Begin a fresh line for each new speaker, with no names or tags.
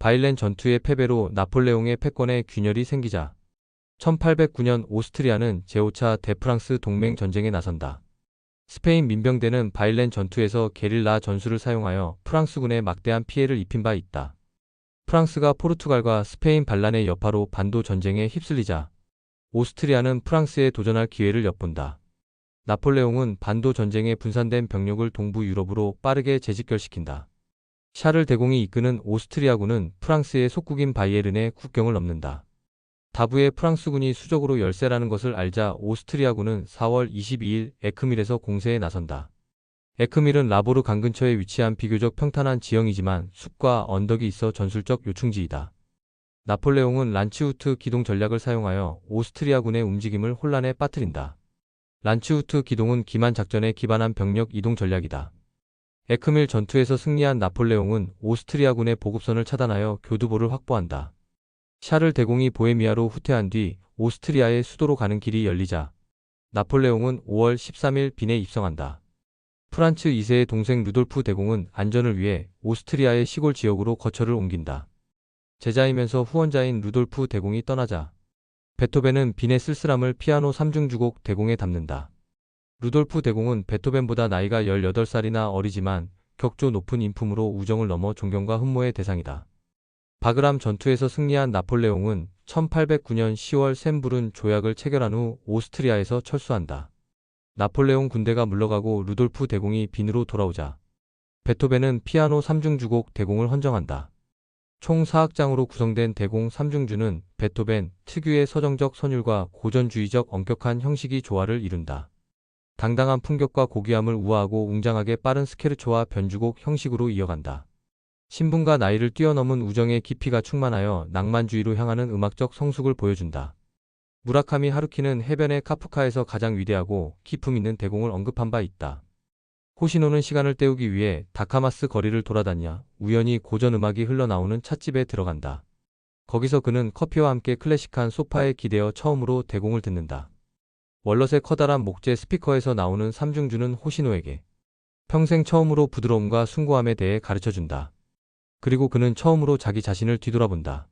바일렌 전투의 패배로 나폴레옹의 패권에 균열이 생기자 1809년 오스트리아는 제5차 대프랑스 동맹 전쟁에 나선다. 스페인 민병대는 바일렌 전투에서 게릴라 전술을 사용하여 프랑스군에 막대한 피해를 입힌 바 있다. 프랑스가 포르투갈과 스페인 반란의 여파로 반도 전쟁에 휩쓸리자 오스트리아는 프랑스에 도전할 기회를 엿본다. 나폴레옹은 반도 전쟁에 분산된 병력을 동부 유럽으로 빠르게 재집결시킨다. 샤를 대공이 이끄는 오스트리아군은 프랑스의 속국인 바이에른의 국경을 넘는다. 다부의 프랑스군이 수적으로 열세라는 것을 알자 오스트리아군은 4월 22일 에크밀에서 공세에 나선다. 에크밀은 라보르 강 근처에 위치한 비교적 평탄한 지형이지만 숲과 언덕이 있어 전술적 요충지이다. 나폴레옹은 란츠후트 기동 전략을 사용하여 오스트리아군의 움직임을 혼란에 빠뜨린다. 란츠후트 기동은 기만 작전에 기반한 병력 이동 전략이다. 에크밀 전투에서 승리한 나폴레옹은 오스트리아군의 보급선을 차단하여 교두보를 확보한다. 샤를 대공이 보헤미아로 후퇴한 뒤 오스트리아의 수도로 가는 길이 열리자 나폴레옹은 5월 13일 빈에 입성한다. 프란츠 2세의 동생 루돌프 대공은 안전을 위해 오스트리아의 시골 지역으로 거처를 옮긴다. 제자이면서 후원자인 루돌프 대공이 떠나자 베토벤은 빈의 쓸쓸함을 피아노 3중주곡 대공에 담는다. 루돌프 대공은 베토벤보다 나이가 18살이나 어리지만 격조 높은 인품으로 우정을 넘어 존경과 흠모의 대상이다. 바그람 전투에서 승리한 나폴레옹은 1809년 10월 샘부른 조약을 체결한 후 오스트리아에서 철수한다. 나폴레옹 군대가 물러가고 루돌프 대공이 빈으로 돌아오자 베토벤은 피아노 3중주곡 대공을 헌정한다. 총 4악장으로 구성된 대공 3중주는 베토벤 특유의 서정적 선율과 고전주의적 엄격한 형식이 조화를 이룬다. 당당한 풍격과 고귀함을 우아하고 웅장하게 빠른 스케르초와 변주곡 형식으로 이어간다. 신분과 나이를 뛰어넘은 우정의 깊이가 충만하여 낭만주의로 향하는 음악적 성숙을 보여준다. 무라카미 하루키는 해변의 카프카에서 가장 위대하고 기품 있는 대공을 언급한 바 있다. 호시노는 시간을 때우기 위해 다카마스 거리를 돌아다녀 우연히 고전 음악이 흘러나오는 찻집에 들어간다. 거기서 그는 커피와 함께 클래식한 소파에 기대어 처음으로 대공을 듣는다. 월넛의 커다란 목재 스피커에서 나오는 삼중주는 호시노에게 평생 처음으로 부드러움과 숭고함에 대해 가르쳐준다. 그리고 그는 처음으로 자기 자신을 뒤돌아본다.